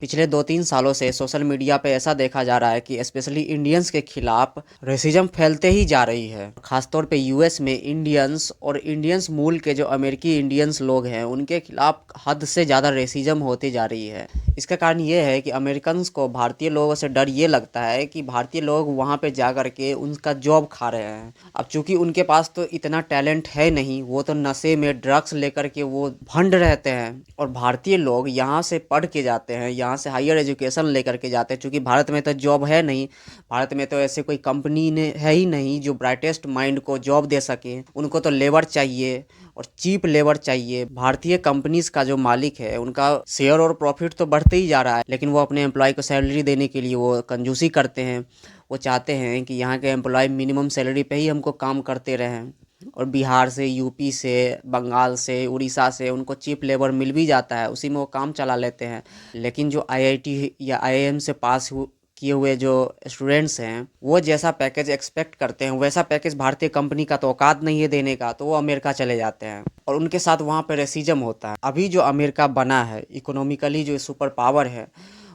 पिछले 2-3 सालों से सोशल मीडिया पे ऐसा देखा जा रहा है कि स्पेशली इंडियंस के खिलाफ रेसिज्म फैलते ही जा रही है। खासतौर पे यूएस में इंडियंस और इंडियंस मूल के जो अमेरिकी इंडियंस लोग हैं उनके खिलाफ हद से ज़्यादा रेसिज्म होती जा रही है। इसका कारण ये है कि अमेरिकन्स को भारतीय लोगों से डर ये लगता है कि भारतीय लोग वहाँ पे जा कर के उनका जॉब खा रहे हैं। अब चूंकि उनके पास तो इतना टैलेंट है नहीं, वो तो नशे में ड्रग्स लेकर के वो भंड रहते हैं और भारतीय लोग यहाँ से पढ़ के जाते हैं, यहाँ से हायर एजुकेशन लेकर के जाते हैं। चूँकि भारत में तो जॉब है नहीं, भारत में तो ऐसे कोई कंपनी ने है ही नहीं जो ब्राइटेस्ट माइंड को जॉब दे सके। उनको तो लेबर चाहिए और चीप लेबर चाहिए। भारतीय कंपनीज का जो मालिक है उनका शेयर और प्रॉफिट तो बढ़ते ही जा रहा है, लेकिन वो अपने एम्प्लॉय को सैलरी देने के लिए वो कंजूसी करते हैं। वो चाहते हैं कि यहाँ के एम्प्लॉय मिनिमम सैलरी पे ही हमको काम करते रहें और बिहार से, यूपी से, बंगाल से, उड़ीसा से उनको चीप लेबर मिल भी जाता है, उसी में वो काम चला लेते हैं। लेकिन जो आईआईटी या आईआईएम से किए हुए जो स्टूडेंट्स हैं वो जैसा पैकेज एक्सपेक्ट करते हैं वैसा पैकेज भारतीय कंपनी का तो औकात नहीं है देने का, तो वो अमेरिका चले जाते हैं और उनके साथ वहाँ पे रेसिज्म होता है। अभी जो अमेरिका बना है, इकोनॉमिकली जो सुपर पावर है,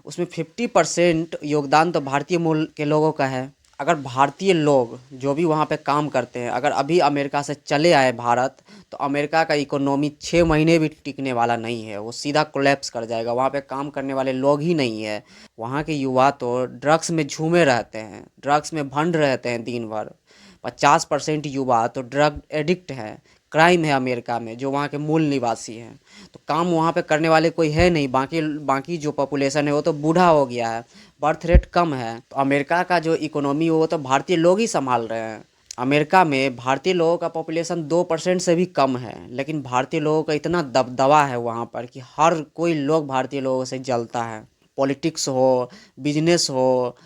उसमें 50% योगदान तो भारतीय मूल के लोगों का है। अगर भारतीय लोग जो भी वहाँ पे काम करते हैं अगर अभी अमेरिका से चले आए भारत, तो अमेरिका का इकोनॉमी 6 महीने भी टिकने वाला नहीं है, वो सीधा कोलैप्स कर जाएगा। वहाँ पे काम करने वाले लोग ही नहीं है। वहाँ के युवा तो ड्रग्स में झूमे रहते हैं, ड्रग्स में भंड रहते हैं दिन भर। 50% युवा तो ड्रग एडिक्ट है। क्राइम है अमेरिका में जो वहाँ के मूल निवासी हैं, तो काम वहाँ पे करने वाले कोई है नहीं। बाकी जो पॉपुलेशन है वो तो बूढ़ा हो गया है, बर्थ रेट कम है। तो अमेरिका का जो इकोनॉमी वो तो भारतीय लोग ही संभाल रहे हैं। अमेरिका में भारतीय लोगों का पॉपुलेशन 2% से भी कम है, लेकिन भारतीय लोगों का इतना दबदबा है वहाँ पर कि हर कोई लोग भारतीय लोगों से जलता है। पॉलिटिक्स हो, बिजनेस हो,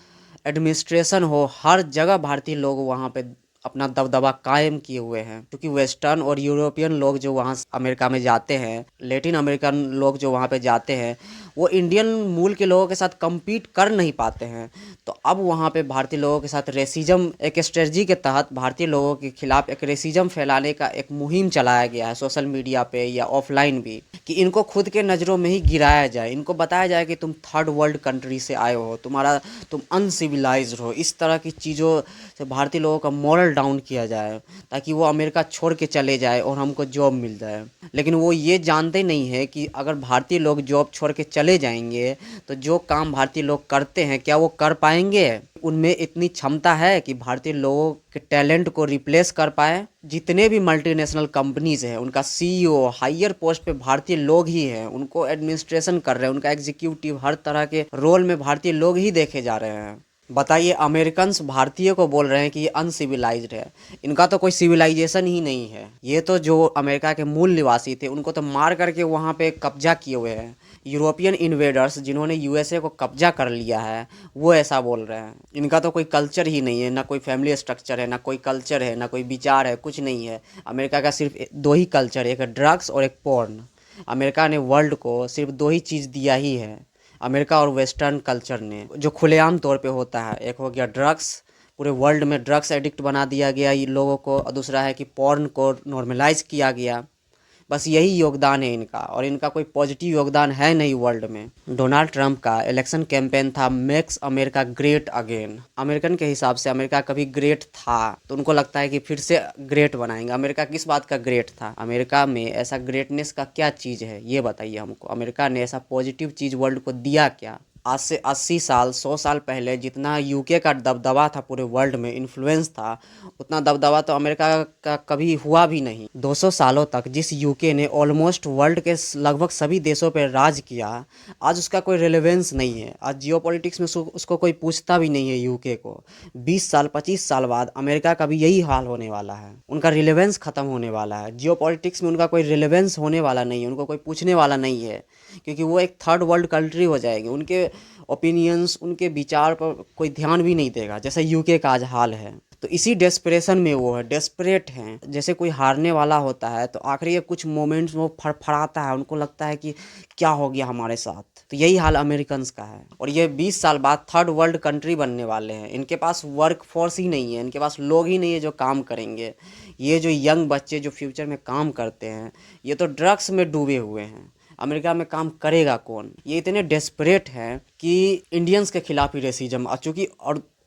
एडमिनिस्ट्रेशन हो, हर जगह भारतीय लोग वहाँ पे अपना दबदबा कायम किए हुए हैं। क्योंकि वेस्टर्न और यूरोपियन लोग जो वहाँ अमेरिका में जाते हैं, लैटिन अमेरिकन लोग जो वहाँ पे जाते हैं, वो इंडियन मूल के लोगों के साथ compete कर नहीं पाते हैं। तो अब वहाँ पे भारतीय लोगों के साथ रेसिज्म एक स्ट्रेटजी के तहत भारतीय लोगों के खिलाफ एक रेसिज्म फैलाने का एक मुहिम चलाया गया है सोशल मीडिया पे या ऑफलाइन भी, कि इनको खुद के नज़रों में ही गिराया जाए। इनको बताया जाए कि तुम थर्ड वर्ल्ड कंट्री से आए हो, तुम अनसिविलाइज्ड हो। इस तरह की चीज़ों से भारतीय लोगों का मॉरल डाउन किया जाए ताकि वो अमेरिका छोड़ के चले जाए और हमको जॉब मिल जाए। लेकिन वो ये जानते नहीं है कि अगर भारतीय लोग जॉब छोड़ के चले जाएंगे तो जो काम भारतीय लोग करते हैं क्या वो कर पाएंगे? उनमें इतनी क्षमता है कि भारतीय लोगों के टैलेंट को रिप्लेस कर पाए? जितने भी मल्टीनेशनल कंपनीज हैं उनका सीईओ, हायर पोस्ट पे भारतीय लोग ही हैं, उनको एडमिनिस्ट्रेशन कर रहे हैं, उनका एग्जीक्यूटिव, हर तरह के रोल में भारतीय लोग ही देखे जा रहे हैं। बताइए, अमेरिकन्स भारतीय को बोल रहे हैं कि ये अनसिविलाइज्ड है। इनका तो कोई सिविलाइजेशन ही नहीं है। ये तो जो अमेरिका के मूल निवासी थे उनको तो मार करके वहाँ पे कब्जा किए हुए हैं। यूरोपियन इन्वेडर्स जिन्होंने यूएसए को कब्जा कर लिया है वो ऐसा बोल रहे हैं। इनका तो कोई कल्चर ही नहीं है, ना कोई फैमिली स्ट्रक्चर है, ना कोई कल्चर है, ना कोई विचार है, कुछ नहीं है। अमेरिका का सिर्फ 2 ही कल्चर है, एक ड्रग्स और एक पोर्न। अमेरिका ने वर्ल्ड को सिर्फ 2 ही चीज़ दिया ही है, अमेरिका और वेस्टर्न कल्चर ने, जो खुलेआम तौर पे होता है। एक हो गया ड्रग्स, पूरे वर्ल्ड में ड्रग्स एडिक्ट बना दिया गया ये लोगों को, और दूसरा है कि पॉर्न को नॉर्मलाइज किया गया। बस यही योगदान है इनका, और इनका कोई पॉजिटिव योगदान है नहीं वर्ल्ड में। डोनाल्ड ट्रंप का इलेक्शन कैंपेन था makes America great again. American के हिसाब से अमेरिका कभी ग्रेट था तो उनको लगता है कि फिर से ग्रेट बनाएंगे। अमेरिका किस बात का ग्रेट था? अमेरिका में ऐसा ग्रेटनेस का क्या चीज़ है ये बताइए हमको। अमेरिका ने ऐसा पॉजिटिव चीज़ वर्ल्ड को दिया क्या? आज से 80 साल 100 साल पहले जितना यूके का दबदबा था पूरे वर्ल्ड में, इन्फ्लुएंस था, उतना दबदबा तो अमेरिका का कभी हुआ भी नहीं। 200 सालों तक जिस यूके ने ऑलमोस्ट वर्ल्ड के लगभग सभी देशों पर राज किया, आज उसका कोई रेलेवेंस नहीं है। आज जियोपॉलिटिक्स में उसको कोई पूछता भी नहीं है यूके को। 20 साल 25 साल बाद अमेरिका का भी यही हाल होने वाला है। उनका रिलेवेंस ख़त्म होने वाला है। जियोपॉलिटिक्स में उनका कोई रिलेवेंस होने वाला नहीं है, उनको कोई पूछने वाला नहीं है, क्योंकि वो एक थर्ड वर्ल्ड कंट्री हो जाएगी। उनके ओपिनियंस, उनके विचार पर कोई ध्यान भी नहीं देगा, जैसे यूके का आज हाल है। तो इसी डेस्परेशन में वो है, डेस्परेट हैं। जैसे कोई हारने वाला होता है तो आखिरी के कुछ मोमेंट्स में वो फड़फड़ाता है, उनको लगता है कि क्या हो गया हमारे साथ। तो यही हाल अमेरिकन्स का है, और ये 20 साल बाद थर्ड वर्ल्ड कंट्री बनने वाले हैं। इनके पास वर्क फोर्स ही नहीं है, इनके पास लोग ही नहीं है जो काम करेंगे। ये जो यंग बच्चे जो फ्यूचर में काम करते हैं ये तो ड्रग्स में डूबे हुए हैं। अमेरिका में काम करेगा कौन? ये इतने डेस्परेट हैं कि इंडियंस के खिलाफ ही रेसिज्म चूँकि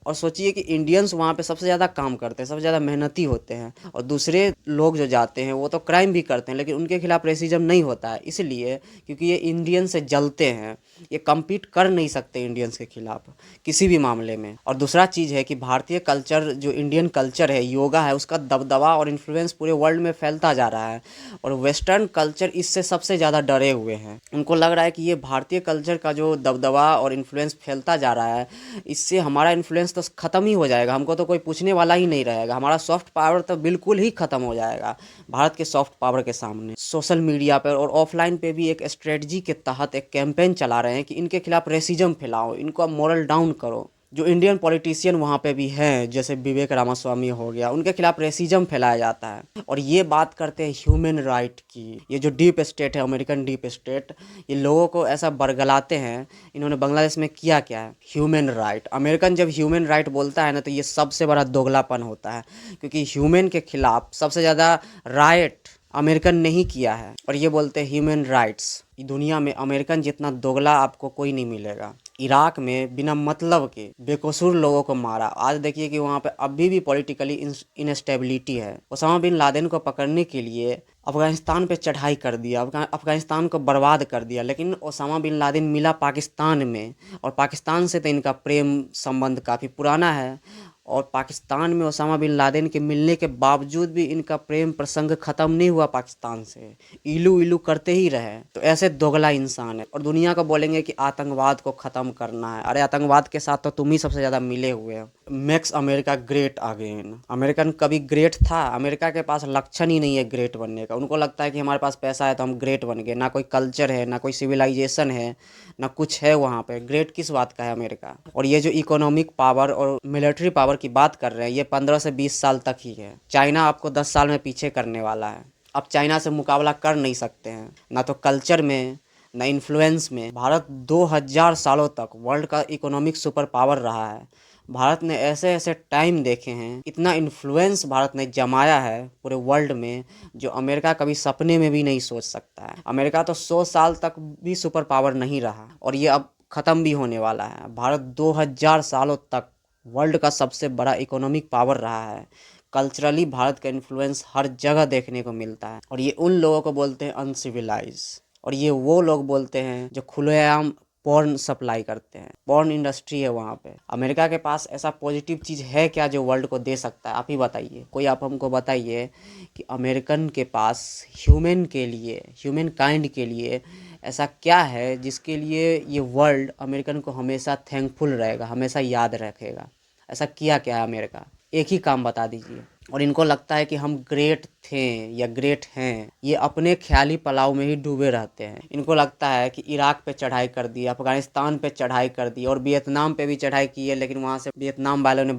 और सोचिए कि इंडियंस वहाँ पे सबसे ज़्यादा काम करते हैं, सबसे ज़्यादा मेहनती होते हैं, और दूसरे लोग जो जाते हैं वो तो क्राइम भी करते हैं, लेकिन उनके खिलाफ रेसिज्म नहीं होता है। इसलिए क्योंकि ये इंडियन से जलते हैं, ये कम्पीट कर नहीं सकते इंडियंस के खिलाफ किसी भी मामले में। और दूसरा चीज़ है कि भारतीय कल्चर, जो इंडियन कल्चर है, योगा है, उसका दबदबा और इन्फ्लुएंस पूरे वर्ल्ड में फैलता जा रहा है, और वेस्टर्न कल्चर इससे सबसे ज़्यादा डरे हुए हैं। उनको लग रहा है कि ये भारतीय कल्चर का जो दबदबा और इन्फ्लुएंस फैलता जा रहा है, इससे हमारा इन्फ्लुएंस तो ख़त्म ही हो जाएगा, हमको तो कोई पूछने वाला ही नहीं रहेगा, हमारा सॉफ्ट पावर तो बिल्कुल ही ख़त्म हो जाएगा भारत के सॉफ्ट पावर के सामने। सोशल मीडिया पर और ऑफलाइन पे भी एक स्ट्रेटजी के तहत एक कैंपेन चला रहे हैं कि इनके खिलाफ रेसिज्म फैलाओ, इनको मोरल डाउन करो। जो इंडियन पॉलिटिशियन वहाँ पे भी हैं, जैसे विवेक रामास्वामी हो गया, उनके खिलाफ रेसिज्म फैलाया जाता है, और ये बात करते हैं ह्यूमन राइट की। ये जो डीप स्टेट है, अमेरिकन डीप स्टेट, ये लोगों को ऐसा बरगलाते हैं। इन्होंने बांग्लादेश में किया क्या है? Human right. अमेरिकन जब ह्यूमन राइट बोलता है ना, तो ये सबसे बड़ा दोगलापन होता है, क्योंकि ह्यूमन के खिलाफ सबसे ज़्यादा राइट अमेरिकन ने ही किया है, और ये बोलते हैं ह्यूमन राइट्स। दुनिया में अमेरिकन जितना दोगला आपको कोई नहीं मिलेगा। इराक में बिना मतलब के बेकसूर लोगों को मारा। आज देखिए कि वहाँ पे अभी भी पॉलिटिकली इनस्टेबिलिटी है। ओसामा बिन लादेन को पकड़ने के लिए अफगानिस्तान पे चढ़ाई कर दिया, अफगानिस्तान को बर्बाद कर दिया, लेकिन ओसामा बिन लादेन मिला पाकिस्तान में, और पाकिस्तान से तो इनका प्रेम संबंध काफ़ी पुराना है, और पाकिस्तान में ओसामा बिन लादेन के मिलने के बावजूद भी इनका प्रेम प्रसंग ख़त्म नहीं हुआ पाकिस्तान से, इलू इलू करते ही रहे। तो ऐसे दोगला इंसान है, और दुनिया को बोलेंगे कि आतंकवाद को ख़त्म करना है। अरे आतंकवाद के साथ तो तुम ही सबसे ज़्यादा मिले हुए हो। Makes America great again. American कभी ग्रेट था? अमेरिका के पास लक्षण ही नहीं है ग्रेट बनने का। उनको लगता है कि हमारे पास पैसा है तो हम ग्रेट बन गए। ना कोई कल्चर है, ना कोई सिविलाइजेशन है, ना कुछ है वहाँ पे। ग्रेट किस बात का है अमेरिका? और ये जो इकोनॉमिक पावर और मिलिट्री पावर की बात कर रहे हैं, ये 15 से 20 साल तक ही है। चाइना आपको 10 साल में पीछे करने वाला है। अब चाइना से मुकाबला कर नहीं सकते हैं, ना तो कल्चर में, ना इन्फ्लुएंस में। भारत 2000 सालों तक वर्ल्ड का इकोनॉमिक सुपर पावर रहा है। भारत ने ऐसे ऐसे टाइम देखे हैं, इतना इन्फ्लुएंस भारत ने जमाया है पूरे वर्ल्ड में, जो अमेरिका कभी सपने में भी नहीं सोच सकता है। अमेरिका तो 100 साल तक भी सुपर पावर नहीं रहा, और ये अब ख़त्म भी होने वाला है। भारत 2000 सालों तक वर्ल्ड का सबसे बड़ा इकोनॉमिक पावर रहा है। कल्चरली भारत का इन्फ्लुएंस हर जगह देखने को मिलता है, और ये उन लोगों को बोलते हैं अनसिविलाइज, और ये वो लोग बोलते हैं जो खुलेआम पॉर्न सप्लाई करते हैं। पॉर्न इंडस्ट्री है वहाँ पे। अमेरिका के पास ऐसा पॉजिटिव चीज़ है क्या जो वर्ल्ड को दे सकता है? आप ही बताइए, कोई आप हमको बताइए कि अमेरिकन के पास ह्यूमन के लिए, ह्यूमन काइंड के लिए ऐसा क्या है जिसके लिए ये वर्ल्ड अमेरिकन को हमेशा थैंकफुल रहेगा, हमेशा याद रखेगा? ऐसा किया क्या है अमेरिका? एक ही काम बता दीजिए। और इनको लगता है कि हम ग्रेट थे या ग्रेट हैं, ये अपने ख्याली पलाव में ही डूबे रहते हैं। इनको लगता है कि इराक पे चढ़ाई कर दी, अफगानिस्तान पे चढ़ाई कर दी, और वियतनाम पे भी चढ़ाई की है, लेकिन वहाँ से वियतनाम वालों ने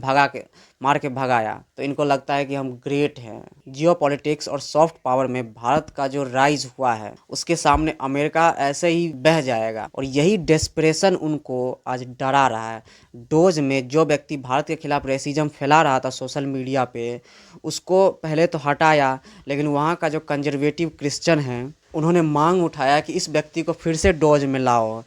मार के भगाया। तो इनको लगता है कि हम ग्रेट हैं। जियो पॉलिटिक्स और सॉफ्ट पावर में भारत का जो राइज हुआ है, उसके सामने अमेरिका ऐसे ही बह जाएगा, और यही डेस्परेशन उनको आज डरा रहा है। डोज में जो व्यक्ति भारत के खिलाफ रेसिज्म फैला रहा था सोशल मीडिया पे, उसको पहले तो हटाया, लेकिन वहाँ का जो कंजर्वेटिव क्रिश्चियन हैं, उन्होंने मांग उठाया कि इस व्यक्ति को फिर से डोज में लाओ,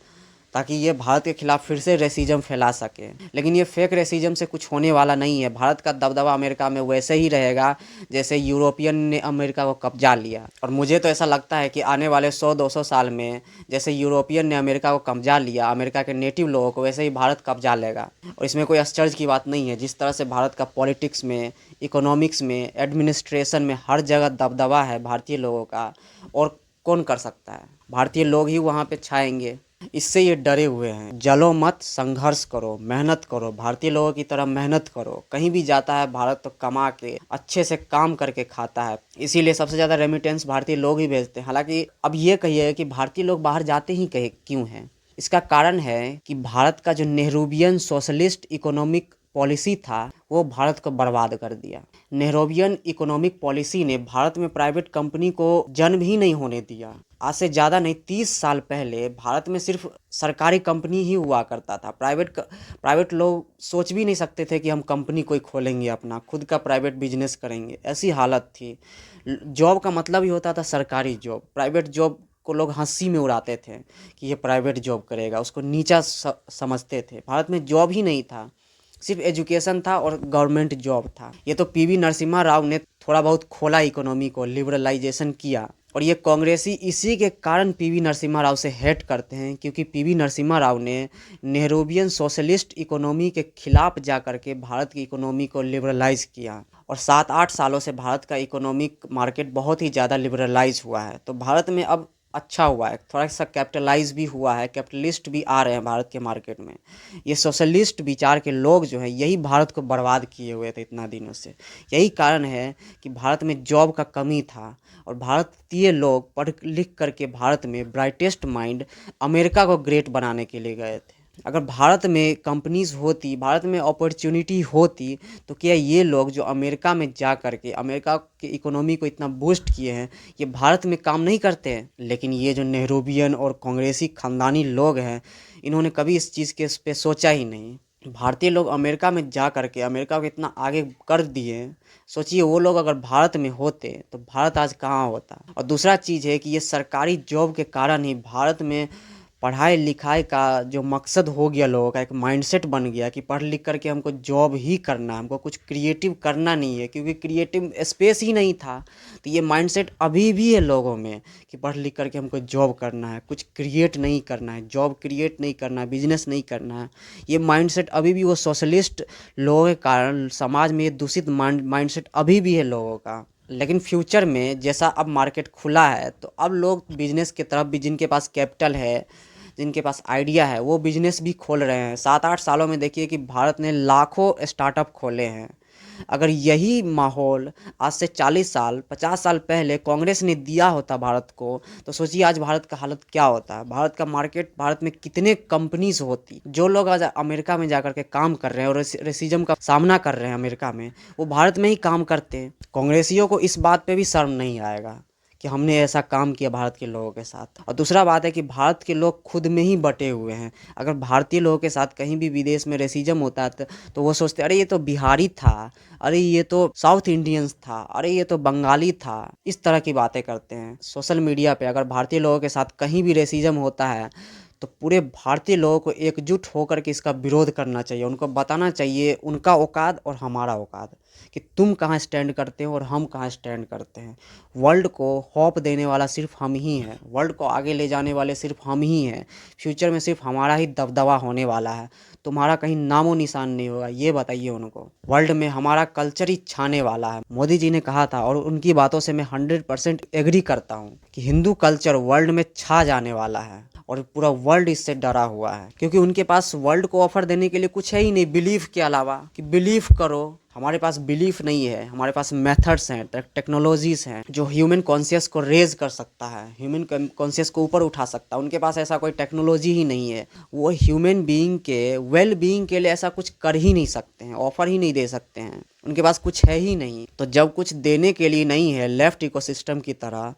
ताकि ये भारत के खिलाफ फिर से रेसिज्म फैला सके। लेकिन ये फेक रेसिज्म से कुछ होने वाला नहीं है। भारत का दबदबा अमेरिका में वैसे ही रहेगा जैसे यूरोपियन ने अमेरिका को कब्जा लिया। और मुझे तो ऐसा लगता है कि आने वाले 100-200 साल में जैसे यूरोपियन ने अमेरिका को कब्जा लिया, अमेरिका के नेटिव लोगों को, वैसे ही भारत कब्जा लेगा। और इसमें कोई आश्चर्य की बात नहीं है। जिस तरह से भारत का पॉलिटिक्स में, इकोनॉमिक्स में, एडमिनिस्ट्रेशन में हर जगह दबदबा है भारतीय लोगों का, और कौन कर सकता है? भारतीय लोग ही वहाँ पे छाएंगे। इससे ये डरे हुए हैं। जलो मत, संघर्ष करो, मेहनत करो, भारतीय लोगों की तरह मेहनत करो। कहीं भी जाता है भारत तो कमा के अच्छे से काम करके खाता है, इसीलिए सबसे ज़्यादा रेमिटेंस भारतीय लोग ही भेजते हैं। हालांकि अब ये कहिए कि भारतीय लोग बाहर जाते ही कहे क्यों हैं? इसका कारण है कि भारत का जो नेहरूवियन सोशलिस्ट इकोनॉमिक पॉलिसी था, वो भारत को बर्बाद कर दिया। नेहरूवियन इकोनॉमिक पॉलिसी ने भारत में प्राइवेट कंपनी को जन्म ही नहीं होने दिया। आज से ज़्यादा नहीं, 30 साल पहले भारत में सिर्फ सरकारी कंपनी ही हुआ करता था। प्राइवेट लोग सोच भी नहीं सकते थे कि हम कंपनी कोई खोलेंगे, अपना खुद का प्राइवेट बिजनेस करेंगे। ऐसी हालत थी। जॉब का मतलब ही होता था सरकारी जॉब। प्राइवेट जॉब को लोग हंसी में उड़ाते थे कि ये प्राइवेट जॉब करेगा, उसको नीचा समझते थे। भारत में जॉब ही नहीं था, सिर्फ एजुकेशन था और गवर्नमेंट जॉब था। ये तो पीवी नरसिम्हा राव ने थोड़ा बहुत खोला इकोनॉमी को, लिबरलाइजेशन किया। और ये कांग्रेसी इसी के कारण पीवी नरसिम्हा राव से हेट करते हैं, क्योंकि पीवी नरसिम्हा राव ने नेहरूवियन सोशलिस्ट इकोनॉमी के खिलाफ जा कर के भारत की इकोनॉमी को लिबरलाइज किया। और 7-8 सालों से भारत का इकोनॉमिक मार्केट बहुत ही ज़्यादा लिबरलाइज हुआ है। तो भारत में अब अच्छा हुआ है, थोड़ा सा कैपिटलाइज भी हुआ है, कैपिटलिस्ट भी आ रहे हैं भारत के मार्केट में। ये सोशलिस्ट विचार के लोग जो हैं यही भारत को बर्बाद किए हुए थे इतना दिनों से। यही कारण है कि भारत में जॉब का कमी था और भारतीय लोग पढ़ लिख करके भारत में ब्राइटेस्ट माइंड अमेरिका को ग्रेट बनाने के लिए गए थे। अगर भारत में कंपनीज होती, भारत में अपॉर्चुनिटी होती, तो क्या ये लोग जो अमेरिका में जा कर के अमेरिका के इकोनॉमी को इतना बूस्ट किए हैं, ये भारत में काम नहीं करते हैं? लेकिन ये जो नेहरूवियन और कांग्रेसी खानदानी लोग हैं, इन्होंने कभी इस चीज़ के पे सोचा ही नहीं। भारतीय लोग अमेरिका में जा कर के अमेरिका को इतना आगे कर दिए। सोचिए वो लोग अगर भारत में होते तो भारत आज कहाँ होता। और दूसरा चीज़ है कि ये सरकारी जॉब के कारण ही भारत में पढ़ाई लिखाई का जो मकसद हो गया, लोगों का एक माइंडसेट बन गया कि पढ़ लिख करके हमको जॉब ही करना है, हमको कुछ क्रिएटिव करना नहीं है, क्योंकि क्रिएटिव स्पेस ही नहीं था। तो ये माइंडसेट अभी भी है लोगों में कि पढ़ लिख करके हमको जॉब करना है, कुछ क्रिएट नहीं करना है, जॉब क्रिएट नहीं करना है, बिजनेस नहीं करना है। ये माइंडसेट अभी भी वो सोशलिस्ट लोगों के कारण समाज में ये दूषित माइंडसेट अभी भी है लोगों का। लेकिन फ्यूचर में जैसा अब मार्केट खुला है, तो अब लोग बिजनेस की तरफ भी, जिनके पास कैपिटल है, जिनके पास आइडिया है, वो बिजनेस भी खोल रहे हैं। 7-8 सालों में देखिए कि भारत ने लाखों स्टार्टअप खोले हैं। अगर यही माहौल आज से 40 साल 50 साल पहले कांग्रेस ने दिया होता भारत को, तो सोचिए आज भारत का हालत क्या होता है। भारत का मार्केट, भारत में कितने कंपनीज होती। जो लोग आज अमेरिका में जाकर के काम कर रहे हैं और रेसिज्म का सामना कर रहे हैं अमेरिका में, वो भारत में ही काम करते हैं। कांग्रेसियों को इस बात पे भी शर्म नहीं आएगा कि हमने ऐसा काम किया भारत के लोगों के साथ। और दूसरा बात है कि भारत के लोग खुद में ही बटे हुए हैं। अगर भारतीय लोगों के साथ कहीं भी विदेश में रेसिज्म होता है तो वो सोचते अरे ये तो बिहारी था, अरे ये तो साउथ इंडियंस था, अरे ये तो बंगाली था। इस तरह की बातें करते हैं। सोशल मीडिया पे अगर भारतीय लोगों के साथ कहीं भी रेसिज्म होता है तो पूरे भारतीय लोगों को एकजुट होकर के इसका विरोध करना चाहिए। उनको बताना चाहिए उनका औकात और हमारा औकात, कि तुम कहाँ स्टैंड करते हो और हम कहाँ स्टैंड करते हैं। वर्ल्ड को होप देने वाला सिर्फ हम ही हैं, वर्ल्ड को आगे ले जाने वाले सिर्फ हम ही हैं। फ्यूचर में सिर्फ हमारा ही दबदबा होने वाला है, तुम्हारा कहीं नामो निशान नहीं होगा, ये बताइए उनको। वर्ल्ड में हमारा कल्चर ही छाने वाला है। मोदी जी ने कहा था और उनकी बातों से मैं 100% एग्री करता हूँ कि हिंदू कल्चर वर्ल्ड में छा जाने वाला है और पूरा वर्ल्ड इससे डरा हुआ है, क्योंकि उनके पास वर्ल्ड को ऑफर देने के लिए कुछ है ही नहीं बिलीफ के अलावा, कि बिलीफ करो। हमारे पास बिलीफ नहीं है, हमारे पास मेथड्स हैं, टेक्नोलॉजीज हैं जो ह्यूमन कॉन्शियस को रेज कर सकता है, ह्यूमन कॉन्शियस को ऊपर उठा सकता है। उनके पास ऐसा कोई टेक्नोलॉजी ही नहीं है। वो ह्यूमन बीइंग के वेल बीइंग के लिए ऐसा कुछ कर ही नहीं सकते हैं, ऑफर ही नहीं दे सकते हैं। उनके पास कुछ है ही नहीं। तो जब कुछ देने के लिए नहीं है लेफ्ट इकोसिस्टम की तरह,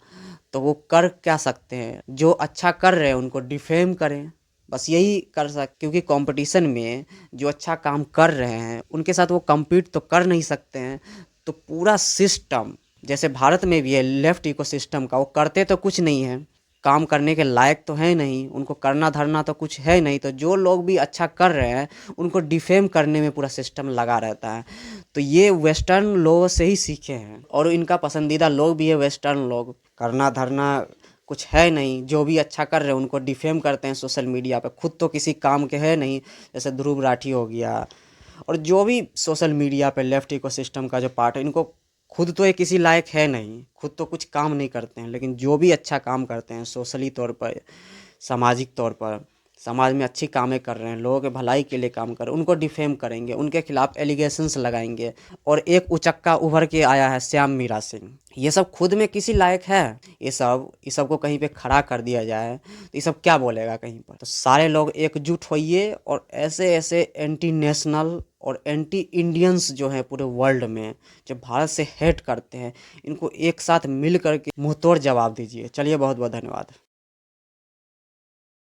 तो वो कर क्या सकते हैं? जो अच्छा कर रहे हैं उनको डिफेम करें, बस यही कर सकते। क्योंकि कंपटीशन में जो अच्छा काम कर रहे हैं उनके साथ वो कम्पीट तो कर नहीं सकते हैं। तो पूरा सिस्टम जैसे भारत में भी है लेफ्ट इकोसिस्टम का, वो करते तो कुछ नहीं है, काम करने के लायक तो है नहीं, उनको करना धरना तो कुछ है नहीं। तो जो लोग भी अच्छा कर रहे हैं उनको डिफेम करने में पूरा सिस्टम लगा रहता है। तो ये वेस्टर्न लोगों से ही सीखे हैं और इनका पसंदीदा लोग भी है वेस्टर्न लोग। करना धरना कुछ है नहीं, जो भी अच्छा कर रहे हैं उनको डिफेम करते हैं सोशल मीडिया पे। खुद तो किसी काम के है नहीं, जैसे ध्रुव राठी हो गया और जो भी सोशल मीडिया पे लेफ्ट इकोसिस्टम का जो पार्ट है, इनको खुद तो ये किसी लायक है नहीं, खुद तो कुछ काम नहीं करते हैं। लेकिन जो भी अच्छा काम करते हैं सोशली तौर पर, सामाजिक तौर पर, समाज में अच्छी कामें कर रहे हैं, लोगों के भलाई के लिए काम कर रहे हैं, उनको डिफेम करेंगे, उनके खिलाफ एलिगेशंस लगाएंगे। और एक उचक्का उभर के आया है श्याम मीरा सिंह। ये सब खुद में किसी लायक है? ये सब को कहीं पे खड़ा कर दिया जाए तो ये सब क्या बोलेगा कहीं पर? तो सारे लोग एकजुट होइए और ऐसे ऐसे एंटी नेशनल और एंटी इंडियंस जो हैं पूरे वर्ल्ड में, जो भारत से हेट करते हैं, इनको एक साथ मिल करके मुंहतोड़ जवाब दीजिए। चलिए, बहुत बहुत धन्यवाद।